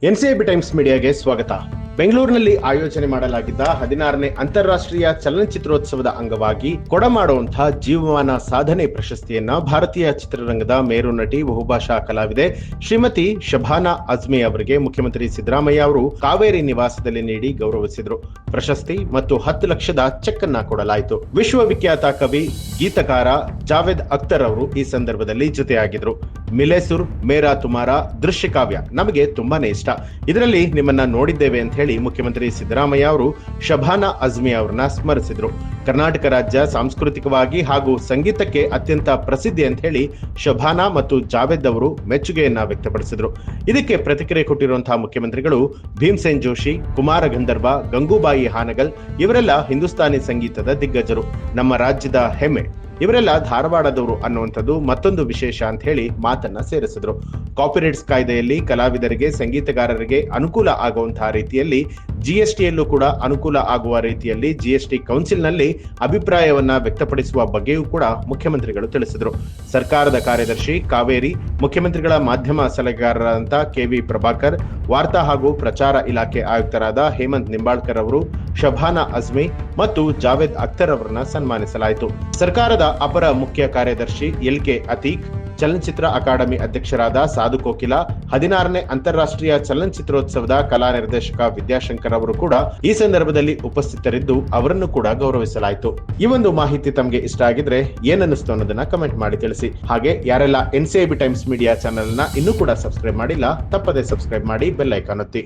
NCIB times ಮೀಡಿಯಾಗೆ ಸ್ವಾಗತ. ಬೆಂಗಳೂರಿನಲ್ಲಿ ಆಯೋಜನೆ ಮಾಡಲಾಗಿದ್ದ 16ನೇ ಅಂತಾರಾಷ್ಟ್ರೀಯ ಚಲನಚಿತ್ರೋತ್ಸವದ ಅಂಗವಾಗಿ ಕೊಡಮಾಡುವಂತಹ ಜೀವಮಾನ ಸಾಧನೆ ಪ್ರಶಸ್ತಿಯನ್ನ ಭಾರತೀಯ ಚಿತ್ರರಂಗದ ಮೇರು ನಟಿ, ಬಹುಭಾಷಾ ಕಲಾವಿದೆ ಶ್ರೀಮತಿ ಶಭಾನಾ ಅಜ್ಮಿ ಅವರಿಗೆ ಮುಖ್ಯಮಂತ್ರಿ ಸಿದ್ದರಾಮಯ್ಯ ಅವರು ಕಾವೇರಿ ನಿವಾಸದಲ್ಲಿ ನೀಡಿ ಗೌರವಿಸಿದರು. ಪ್ರಶಸ್ತಿ ಮತ್ತು 10 ಲಕ್ಷದ ಚೆಕ್ ಅನ್ನ ಕೊಡಲಾಯಿತು. ವಿಶ್ವವಿಖ್ಯಾತ ಕವಿ, ಗೀತಕಾರ ಜಾವೇದ್ ಅಖ್ತರ್ ಅವರು ಈ ಸಂದರ್ಭದಲ್ಲಿ ಜೊತೆಯಾಗಿದ್ರು. ಮಿಲೆ ಸುರ್ ಮೇರಾ ತುಮಾರ ದೃಶ್ಯ ಕಾವ್ಯ ನಮಗೆ ತುಂಬಾನೇ ಇಷ್ಟ, ಇದರಲ್ಲಿ ನಿಮ್ಮನ್ನ ನೋಡಿದ್ದೇವೆ ಅಂತ ಹೇಳಿ ಮುಖ್ಯಮಂತ್ರಿ ಸಿದ್ದರಾಮಯ್ಯ ಅವರು ಶಭಾನಾ ಅಜ್ಮಿ ಅವರನ್ನ ಸ್ಮರಿಸಿದ್ರು. ಕರ್ನಾಟಕ ರಾಜ್ಯ ಸಾಂಸ್ಕೃತಿಕವಾಗಿ ಹಾಗೂ ಸಂಗೀತಕ್ಕೆ ಅತ್ಯಂತ ಪ್ರಸಿದ್ಧಿ ಅಂತ ಹೇಳಿ ಶಭಾನಾ ಮತ್ತು ಜಾವೇದ್ ಅವರು ಮೆಚ್ಚುಗೆಯನ್ನ ವ್ಯಕ್ತಪಡಿಸಿದ್ರು. ಇದಕ್ಕೆ ಪ್ರತಿಕ್ರಿಯೆ ಕೊಟ್ಟಿರುವಂತಹ ಮುಖ್ಯಮಂತ್ರಿಗಳು ಭೀಮ್ಸೇನ್ ಜೋಶಿ, ಕುಮಾರ ಗಂಧರ್ವ, ಗಂಗೂಬಾಯಿ ಹಾನಗಲ್ ಇವರೆಲ್ಲ ಹಿಂದೂಸ್ತಾನಿ ಸಂಗೀತದ ದಿಗ್ಗಜರು, ನಮ್ಮ ರಾಜ್ಯದ ಹೆಮ್ಮೆ, ಇವರೆಲ್ಲ ಧಾರವಾಡದವರು ಅನ್ನುವಂಥದ್ದು ಮತ್ತೊಂದು ವಿಶೇಷ ಅಂತ ಹೇಳಿ ಮಾತನ್ನ ಸೇರಿಸಿದ್ರು. ಕಾಪಿರೈಟ್ಸ್ ಕಾಯ್ದೆಯಲ್ಲಿ ಕಲಾವಿದರಿಗೆ, ಸಂಗೀತಗಾರರಿಗೆ ಅನುಕೂಲ ಆಗುವಂತಹ ರೀತಿಯಲ್ಲಿ ಜಿಎಸ್ಟಿಯಲ್ಲೂ ಕೂಡ ಅನುಕೂಲ ಆಗುವ ರೀತಿಯಲ್ಲಿ ಜಿಎಸ್ಟಿ ಕೌನ್ಸಿಲ್ನಲ್ಲಿ ಅಭಿಪ್ರಾಯವನ್ನ ವ್ಯಕ್ತಪಡಿಸುವ ಬಗ್ಗೆಯೂ ಕೂಡ ಮುಖ್ಯಮಂತ್ರಿಗಳು ತಿಳಿಸಿದರು. ಸರ್ಕಾರದ ಕಾರ್ಯದರ್ಶಿ ಕಾವೇರಿ, ಮುಖ್ಯಮಂತ್ರಿಗಳ ಮಾಧ್ಯಮ ಸಲಹೆಗಾರರಾದಂಥ ಕೆವಿ ಪ್ರಭಾಕರ್, ವಾರ್ತಾ ಹಾಗೂ ಪ್ರಚಾರ ಇಲಾಖೆ ಆಯುಕ್ತರಾದ ಹೇಮಂತ್ ನಿಂಬಾಳ್ಕರ್ ಅವರು ಶಭಾನಾ ಅಜ್ಮಿ ಮತ್ತು ಜಾವೇದ್ ಅಖ್ತರ್ ಅವರನ್ನ ಸನ್ಮಾನಿಸಲಾಯಿತು. ಸರ್ಕಾರದ ಅಪರ ಮುಖ್ಯ ಕಾರ್ಯದರ್ಶಿ ಎಲ್.ಕೆ. ಅತೀಕ್, ಚಲನಚಿತ್ರ ಅಕಾಡೆಮಿ ಅಧ್ಯಕ್ಷರಾದ ಸಾಧು ಕೋಕಿಲ, 16ನೇ ಅಂತಾರಾಷ್ಟ್ರೀಯ ಚಲನಚಿತ್ರೋತ್ಸವದ ಕಲಾ ನಿರ್ದೇಶಕ ವಿದ್ಯಾಶಂಕರ್ ಅವರು ಕೂಡ ಈ ಸಂದರ್ಭದಲ್ಲಿ ಉಪಸ್ಥಿತರಿದ್ದು ಅವರನ್ನು ಕೂಡ ಗೌರವಿಸಲಾಯಿತು. ಈ ಒಂದು ಮಾಹಿತಿ ತಮಗೆ ಇಷ್ಟ ಆಗಿದ್ರೆ ಏನನ್ನಿಸ್ತು ಅನ್ನೋದನ್ನ ಕಮೆಂಟ್ ಮಾಡಿ ತಿಳಿಸಿ. ಹಾಗೆ ಯಾರೆಲ್ಲ ಎನ್ಸಿಐಬಿ ಟೈಮ್ಸ್ ಮೀಡಿಯಾ ಚಾನೆಲ್ ನ ಇನ್ನೂ ಕೂಡ ಸಬ್ಸ್ಕ್ರೈಬ್ ಮಾಡಿಲ್ಲ, ತಪ್ಪದೆ ಸಬ್ಸ್ಕ್ರೈಬ್ ಮಾಡಿ, ಬೆಲ್ ಐಕಾನ್ ಒತ್ತಿ.